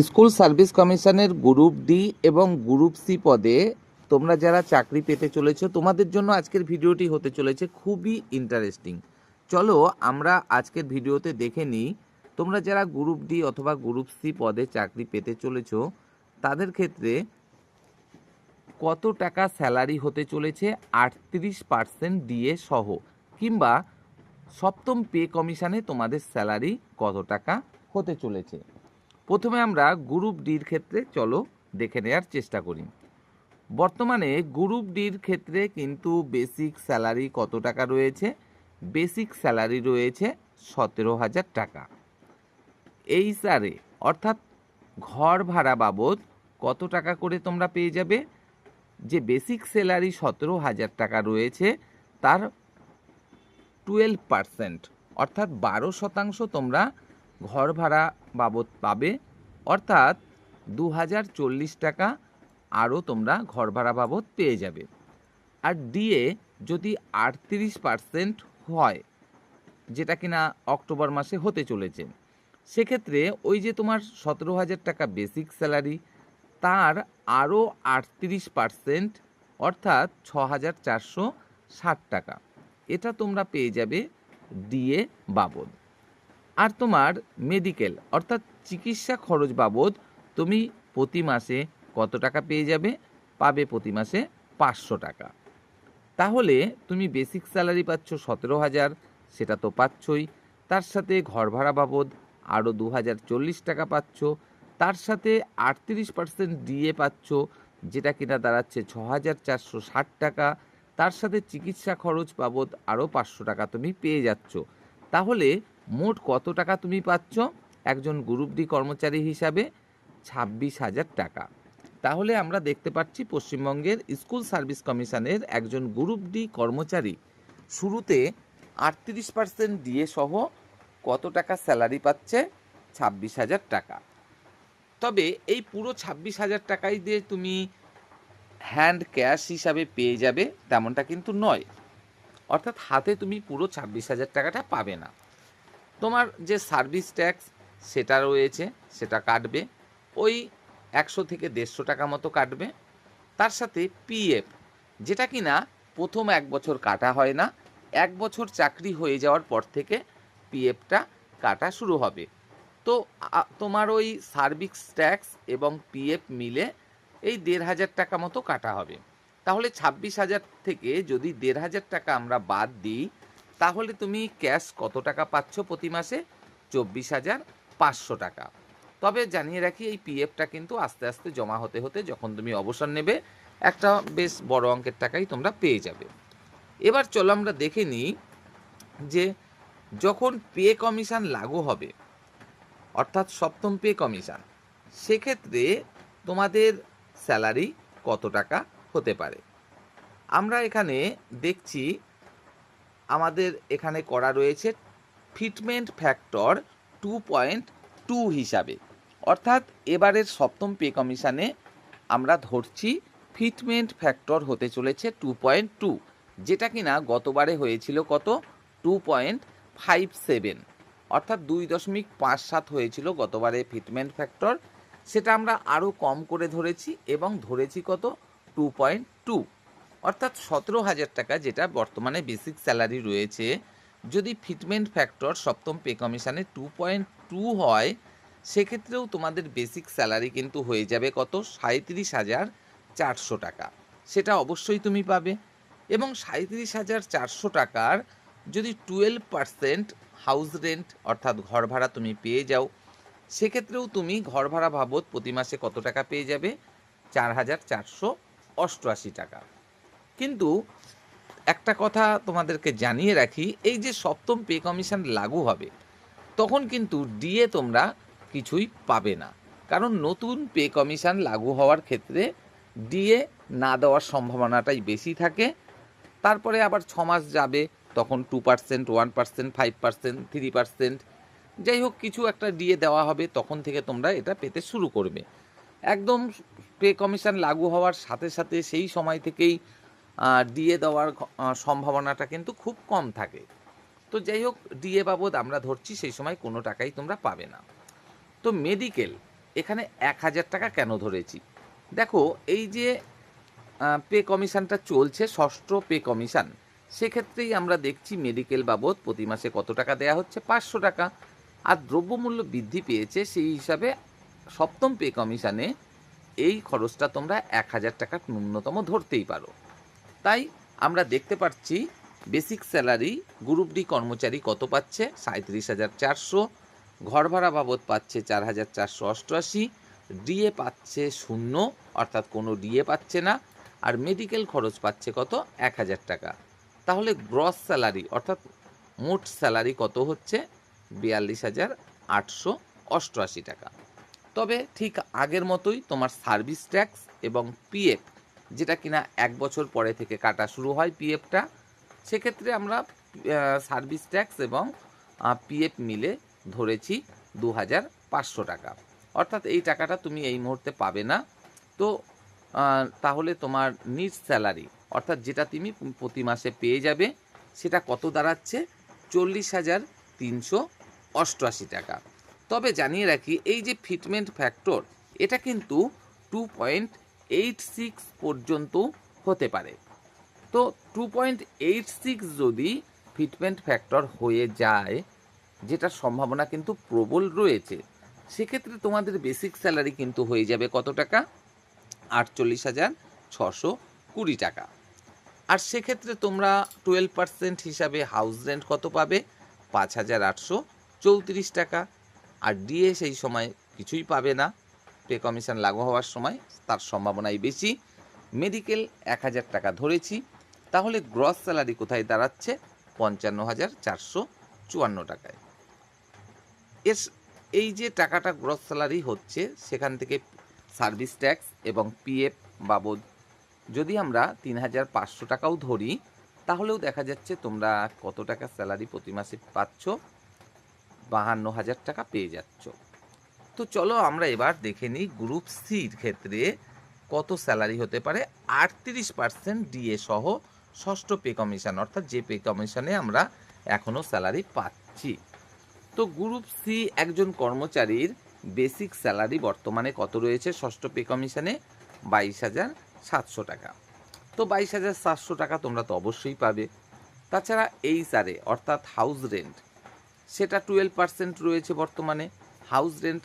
School service কমিশনের group D এবং group C পদে তোমরা যারা চাকরি পেতে চলেছো তোমাদের জন্য আজকের ভিডিওটি হতে চলেছে খুবই ইন্টারেস্টিং। চলো আমরা আজকের ভিডিওতে দেখে নিই তোমরা যারা গ্রুপ ডি অথবা গ্রুপ সি পদে চাকরি পেতে চলেছো তাদের ক্ষেত্রে কত টাকা স্যালারি হতে চলেছে 38% ডিএ সহ, কিংবা সপ্তম পে কমিশনে তোমাদের স্যালারি কত টাকা হতে চলেছে। প্রথমে আমরা গ্রুপ ডির ক্ষেত্রে চলো দেখে নেওয়ার চেষ্টা করি। বর্তমানে গ্রুপ ডির ক্ষেত্রে কিন্তু বেসিক স্যালারি কত টাকা রয়েছে? বেসিক স্যালারি রয়েছে 17,000 টাকা। এইচআরএ অর্থাৎ ঘর ভাড়া বাবদ কত টাকা করে তোমরা পেয়ে যাবে? যে বেসিক স্যালারি 17,000 টাকা রয়েছে তার 12% অর্থাৎ 12% তোমরা ঘর ভাড়া বাবদ পাবে, অর্থাৎ 2,040 টাকা আরও তোমরা ঘর ভাড়া বাবদ পেয়ে যাবে। আর ডিএ যদি 38% হয়, যেটা কিনা অক্টোবর মাসে হতে চলেছে, সেক্ষেত্রে ওই যে তোমার 17,000 টাকা বেসিক স্যালারি তার আরও 38% অর্থাৎ 6,460 টাকা, এটা তোমরা পেয়ে যাবে ডিএ বাবদ। আর তোমার মেডিকেল অর্থাৎ চিকিৎসা খরচ বাবদ তুমি প্রতি মাসে কত টাকা পেয়ে যাবে? পাবে প্রতি মাসে 500 টাকা। তাহলে তুমি বেসিক স্যালারি পাচ্ছ 17,000, সেটা তো পাচ্ছই, তার সাথে ঘর ভাড়া বাবদ আরও 2,040 টাকা পাচ্ছ, তার সাথে 38% ডিএ পাচ্ছ, যেটা কিনা দাঁড়াচ্ছে 6,460 টাকা, তার সাথে চিকিৎসা খরচ বাবদ আরও 500 টাকা তুমি পেয়ে যাচ্ছ। তাহলে মোট কত টাকা তুমি পাচ্ছ একজন গ্রুপ ডি কর্মচারী হিসাবে? 26,000 টাকা। তাহলে আমরা দেখতে পাচ্ছি পশ্চিমবঙ্গের স্কুল সার্ভিস কমিশনের একজন গ্রুপ ডি কর্মচারী শুরুতে 38% ডিএ সহ কত টাকা স্যালারি পাচ্ছে? 26,000 টাকা। তবে এই পুরো 26,000 টাকাই দিয়ে তুমি হ্যান্ড ক্যাশ হিসাবে পেয়ে যাবে তেমনটা কিন্তু নয়, অর্থাৎ হাতে তুমি পুরো 26,000 টাকাটা পাবে না। তোমার যে সার্ভিস ট্যাক্স সেটা রয়েছে, সেটা কাটবে, ওই 100 থেকে 150 টাকা মতো কাটবে। তার সাথে পিএফ, যেটা কিনা প্রথম 1 বছর কাটা হয় না, 1 বছর চাকরি হয়ে যাওয়ার পর থেকে পিএফটা কাটা শুরু হবে। তো তোমার ওই সার্ভিস ট্যাক্স এবং পিএফ মিলে এই 1,500 টাকা মতো কাটা হবে। তাহলে 26,000 থেকে যদি 1,500 টাকা আমরা বাদ দিই, তাহলে তুমি ক্যাশ কত টাকা পাচ্ছ প্রতি মাসে? 24,500 টাকা। তবে জানিয়ে রাখি এই পিএফটা কিন্তু আস্তে আস্তে জমা হতে হতে যখন তুমি অবসর নেবে একটা বেশ বড় অঙ্কের টাকাই তোমরা পেয়ে যাবে। এবার চলো আমরা দেখে নিই যে যখন পে কমিশন লাগু হবে, অর্থাৎ সপ্তম পে কমিশন, সেক্ষেত্রে তোমাদের স্যালারি কত টাকা হতে পারে। আমরা এখানে দেখছি আমাদের এখানে করা রয়েছে ফিটমেন্ট ফ্যাক্টর 2.2 হিসাবে, অর্থাৎ এবারের সপ্তম পে কমিশনে আমরা ধরছি ফিটমেন্ট ফ্যাক্টর হতে চলেছে 2.2, যেটা কিনা গতবারে হয়েছিল কত? 2.57, অর্থাৎ 2.57 হয়েছিল গতবারে ফিটমেন্ট ফ্যাক্টর, সেটা আমরা আরও কম করে ধরেছি এবং ধরেছি কত? 2.2, অর্থাৎ 17,000 টাকা যেটা বর্তমানে বেসিক স্যালারি রয়েছে, যদি ফিটমেন্ট ফ্যাক্টর সপ্তম পে কমিশনে 2.2 হয়, সেক্ষেত্রেও তোমাদের বেসিক স্যালারি কিন্তু হয়ে যাবে কত? 37,400 টাকা। সেটা অবশ্যই তুমি পাবে। এবং 37,400 টাকার যদি 12% হাউস রেন্ট অর্থাৎ ঘর ভাড়া তুমি পেয়ে যাও, সেক্ষেত্রেও তুমি ঘর ভাড়া বাবদ প্রতি মাসে কত টাকা পেয়ে যাবে? 4,488 টাকা। কিন্তু একটা কথা তোমাদেরকে জানিয়ে রাখি, এই যে সপ্তম পে কমিশন লাগু হবে তখন কিন্তু ডিএ তোমরা কিছুই পাবে না, কারণ নতুন পে কমিশন লাগু হওয়ার ক্ষেত্রে ডিএ না দেওয়ার সম্ভাবনাটাই বেশি থাকে। তারপরে আবার 6 মাস যাবে, তখন 2%, 1%, 5%, 3%, যাই হোক কিছু একটা ডিএ দেওয়া হবে, তখন থেকে তোমরা এটা পেতে শুরু করবে। একদম পে কমিশন লাগু হওয়ার সাথে সাথে সেই সময় থেকেই ডিএ দেওয়ার সম্ভাবনাটা কিন্তু খুব কম থাকে। তো যাই হোক, ডিএ বাবদ আমরা ধরছি সেই সময় কোনো টাকাই তোমরা পাবে না। তো এখানে 1000 টাকা কেন ধরেছি? দেখো, এই যে পে কমিশনটা চলছে, ষষ্ঠ পে কমিশন, সেক্ষেত্রেই আমরা দেখছি মেডিকেল বাবদ প্রতি মাসে কত টাকা দেওয়া হচ্ছে, 500 টাকা। আর দ্রব্যমূল্য বৃদ্ধি পেয়েছে, সেই হিসাবে সপ্তম পে কমিশনে এই খরচটা তোমরা 1000 টাকা ন্যূনতম ধরতেই পারো। তাই আমরা দেখতে পাচ্ছি বেসিক স্যালারি গ্রুপ ডি কর্মচারী কত পাচ্ছে, 37,400, ঘর ভাড়া বাবদ পাচ্ছে 4,488, ডিএ পাচ্ছে 0, অর্থাৎ কোনো ডিএ পাচ্ছে না, আর মেডিকেল খরচ পাচ্ছে কত, 1000 টাকা। তাহলে গ্রস স্যালারি অর্থাৎ মোট স্যালারি কত হচ্ছে, 42,888 টাকা। তবে ঠিক আগের মতোই তোমার সার্ভিস ট্যাক্স এবং পিএফ, যেটা কিনা 1 বছর পরে থেকে কাটা শুরু হয় পিএফটা, সেক্ষেত্রে আমরা সার্ভিস ট্যাক্স এবং পিএফ মিলে ধরেছি 2,500 টাকা। অর্থাৎ এই টাকাটা তুমি এই মুহূর্তে পাবে না। তো তাহলে তোমার নিট স্যালারি অর্থাৎ যেটা তুমি প্রতি মাসে পেয়ে যাবে, সেটা কত দাঁড়াচ্ছে, 40,388 টাকা। তবে জানিয়ে রাখি, এই যে ফিটমেন্ট ফ্যাক্টর, এটা কিন্তু 2.86 পর্যন্ত হতে পারে। তো 2.86 যদি ফিটমেন্ট ফ্যাক্টর হয়ে যায়, যেটার সম্ভাবনা কিন্তু প্রবল রয়েছে, সেক্ষেত্রে তোমাদের বেসিক স্যালারি কিন্তু হয়ে যাবে কত টাকা, 48,620 টাকা। আর সেক্ষেত্রে তোমরা 12% হিসাবে হাউস রেন্ট কত পাবে, 5,834 টাকা। আর ডিএ সেই সময় কিছুই পাবে না, পে কমিশন লাগু হওয়ার সময় তার সম্ভাবনাই বেশি। মেডিকেল 1000 টাকা ধরেছি, তাহলে গ্রস স্যালারি কোথায় দাঁড়াচ্ছে, 55,454 টাকায়। এই যে টাকাটা গ্রস স্যালারি হচ্ছে, সেখান থেকে সার্ভিস ট্যাক্স এবং পিএফ বাবদ যদি আমরা 3,500 টাকাও ধরি, তাহলেও দেখা যাচ্ছে তোমরা কত টাকা স্যালারি প্রতি মাসে পাচ্ছ, 52,000 টাকা পেয়ে যাচ্ছ। তো চলো আমরা এবার দেখে নিই গ্রুপ সির ক্ষেত্রে কত স্যালারি হতে পারে 38% ডিএ সহ ষষ্ঠ পে কমিশন, অর্থাৎ যে পে কমিশনে আমরা এখনও স্যালারি পাচ্ছি। তো গ্রুপ সি একজন কর্মচারীর বেসিক স্যালারি বর্তমানে কত রয়েছে ষষ্ঠ পে কমিশনে, 22,700 টাকা। তো 22,700 টাকা তোমরা তো অবশ্যই পাবে। তাছাড়া এইচআরএ অর্থাৎ হাউস রেন্ট, সেটা 12% রয়েছে বর্তমানে। হাউস রেন্ট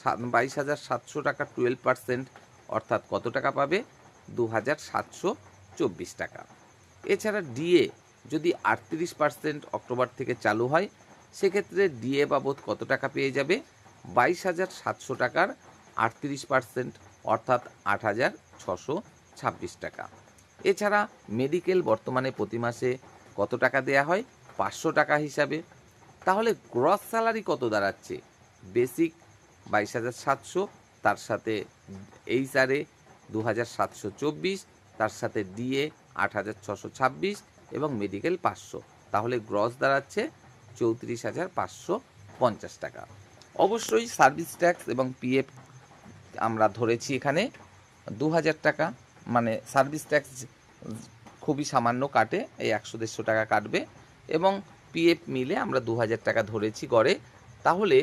22,700 টাকা, 12%, অর্থাৎ কত টাকা পাবে, 2,724 টাকা। এছাড়া ডিএ যদি 38% অক্টোবর থেকে চালু হয়, সেক্ষেত্রে ডিএ বাবদ কত টাকা পেয়ে যাবে, 22,700 টাকার 38%, অর্থাৎ 8,626 টাকা। এছাড়া মেডিকেল বর্তমানে প্রতি মাসে কত টাকা দেয়া হয়, 500 টাকা হিসাবে। তাহলে গ্রস স্যালারি কত দাঁড়াচ্ছে, বেসিক 22,700, তার সাথে এইচআরএ 2,724, তার সাথে ডিএ 8,626 এবং মেডিকেল 500, তাহলে গ্রস দাঁড়াচ্ছে 34,550 টাকা। অবশ্যই সার্ভিস ট্যাক্স এবং পিএফ আমরা ধরেছি এখানে 2,000 টাকা, মানে সার্ভিস ট্যাক্স খুবই সামান্য কাটে, এই 100-150 টাকা কাটবে, এবং পিএফ মিলে আমরা 2,000 টাকা ধরেছি গড়ে। তাহলে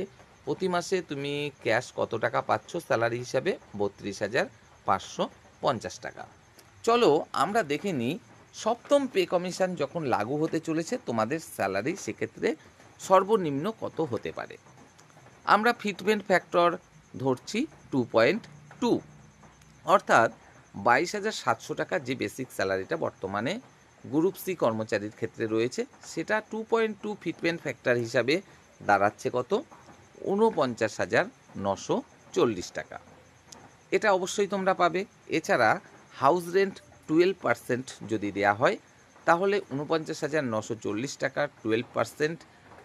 প্রতি মাসে তুমি ক্যাশ কত টাকা পাচ্ছ স্যালারি হিসাবে, 32,550 টাকা। চলো আমরা দেখে নিই সপ্তম পে কমিশন যখন লাগু হতে চলেছে তোমাদের স্যালারি সেক্ষেত্রে সর্বনিম্ন কত হতে পারে। আমরা ফিটমেন্ট ফ্যাক্টর ধরছি 2.2, অর্থাৎ 22,700 টাকা যে বেসিক স্যালারিটা বর্তমানে গ্রুপ সি কর্মচারীর ক্ষেত্রে রয়েছে, সেটা 2.2 ফিটমেন্ট ফ্যাক্টর হিসাবে দাঁড়াচ্ছে কত, 49,940 টাকা। এটা অবশ্যই তোমরা পাবে। এছাড়া হাউস রেন্ট 12% যদি দেয়া হয়, তাহলে 49,940 টাকা 12%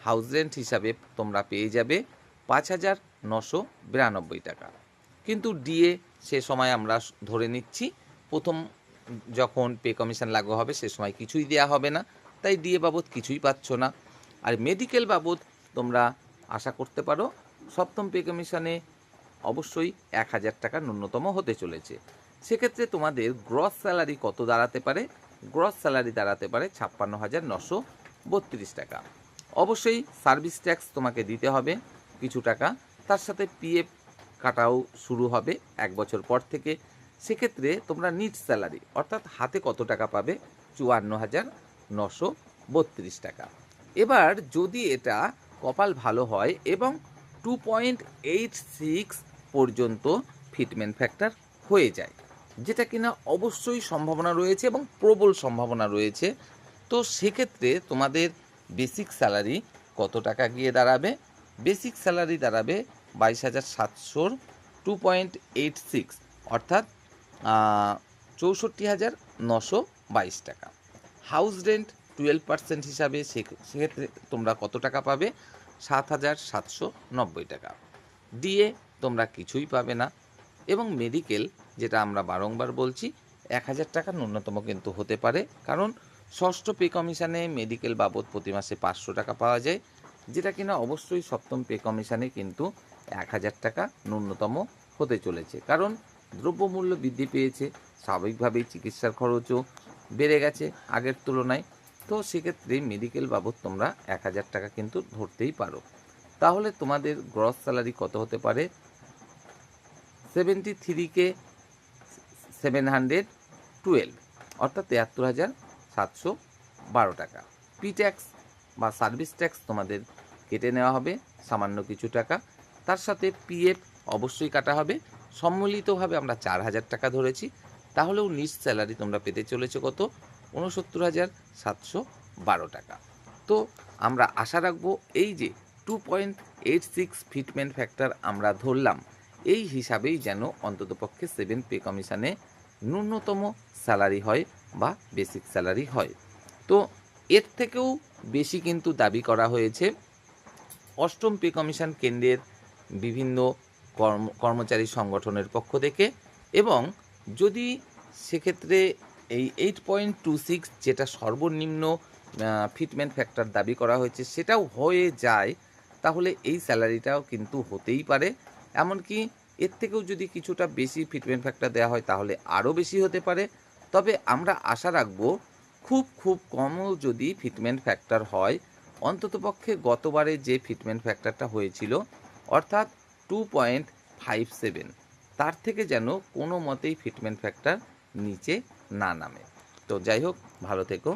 হাউস রেন্ট হিসাবে তোমরা পেয়ে যাবে 5,992 টাকা। কিন্তু ডিএ সে সময় আমরা ধরে নিচ্ছি প্রথম যখন পে কমিশন লাগু হবে সে সময় কিছুই দেয়া হবে না, তাই ডিএ বাবদ কিছুই পাচ্ছ না। আর মেডিকেল বাবদ তোমরা আশা করতে পারো সপ্তম পে কমিশনে অবশ্যই 1,000 টাকা ন্যূনতম হতে চলেছে। সেক্ষেত্রে তোমাদের গ্রস স্যালারি কত দাঁড়াতে পারে, গ্রস স্যালারি দাঁড়াতে পারে 56,932 টাকা। অবশ্যই সার্ভিস ট্যাক্স তোমাকে দিতে হবে কিছু টাকা, তার সাথে পিএফ কাটাও শুরু হবে 1 বছর পর থেকে। সেক্ষেত্রে তোমরা নিট স্যালারি অর্থাৎ হাতে কত টাকা পাবে? ৫৪,৯৩২ টাকা। এবার যদি এটা কপাল ভালো হয় এবং 2.86 পর্যন্ত ফিটমেন্ট ফ্যাক্টর হয়ে যায়, যেটা কিনা অবশ্যই সম্ভাবনা রয়েছে এবং প্রবল সম্ভাবনা রয়েছে, তো সেক্ষেত্রে তোমাদের বেসিক স্যালারি কত টাকা গিয়ে দাঁড়াবে? বেসিক স্যালারি দাঁড়াবে 22,700 2.86 অর্থাৎ 64,922 টাকা। হাউস রেন্ট 12% হিসাবে সেক্ষেত্রে তোমরা কত টাকা পাবে? 7,790 টাকা। ডিএ তোমরা কিছুই পাবে না এবং মেডিকেল, যেটা আমরা বারংবার বলছি, 1,000 টাকা ন্যূনতম কিন্তু হতে পারে, কারণ ষষ্ঠ পে কমিশনে মেডিকেল বাবদ প্রতি মাসে 500 টাকা পাওয়া যায়, যেটা কিনা অবশ্যই সপ্তম পে কমিশনে কিন্তু 1,000 টাকা ন্যূনতম হতে চলেছে, কারণ দ্রব্যমূল্য বৃদ্ধি পেয়েছে, স্বাভাবিকভাবেই চিকিৎসার খরচও বেড়ে গেছে আগের তুলনায়। তো সেক্ষেত্রে মেডিকেল বাবদ তোমরা 1,000 টাকা কিন্তু ধরতেই পারো। তাহলে তোমাদের গ্রস স্যালারি কত হতে পারে? 73K 712 অর্থাৎ 73,712 টাকা। পি ট্যাক্স বা সার্ভিস ট্যাক্স তোমাদের কেটে নেওয়া হবে সামান্য কিছু টাকা, তার সাথে পিএফ অবশ্যই কাটা হবে। সম্মিলিতভাবে আমরা 4,000 টাকা ধরেছি, তাহলেও নিট স্যালারি তোমরা পেতে চলেছো কত? 69,712 টাকা। তো আমরা আশা রাখবো এই যে 2.86 ফিটমেন্ট ফ্যাক্টর আমরা ধরলাম, এই হিসাবেই যেন অন্ততপক্ষে 7 পে কমিশনে ন্যূনতম স্যালারি হয় বা বেসিক স্যালারি হয়। তো এর থেকেও বেশি কিন্তু দাবি করা হয়েছে অষ্টম পে কমিশন কেন্দ্রের বিভিন্ন কর্মচারী সংগঠনের পক্ষ থেকে, এবং যদি সেক্ষেত্রে এই 8.26 যেটা সর্বনিম্ন ফিটমেন্ট ফ্যাক্টর দাবি করা হয়েছে সেটাও হয়ে যায়, তাহলে এই স্যালারিটাও কিন্তু হতেই পারে। এমনকি এর থেকেও যদি কিছুটা বেশি ফিটমেন্ট ফ্যাক্টর দেওয়া হয় তাহলে আরও বেশি হতে পারে। তবে আমরা আশা রাখবো খুব কমও যদি ফিটমেন্ট ফ্যাক্টর হয়, অন্ততপক্ষে গতবারে যে ফিটমেন্ট ফ্যাক্টরটা হয়েছিল অর্থাৎ 2.57, তার থেকে যেন কোনো মতেই ফিটমেন্ট ফ্যাক্টর নিচে না নামে। তো যাই হোক, ভালো থেকো।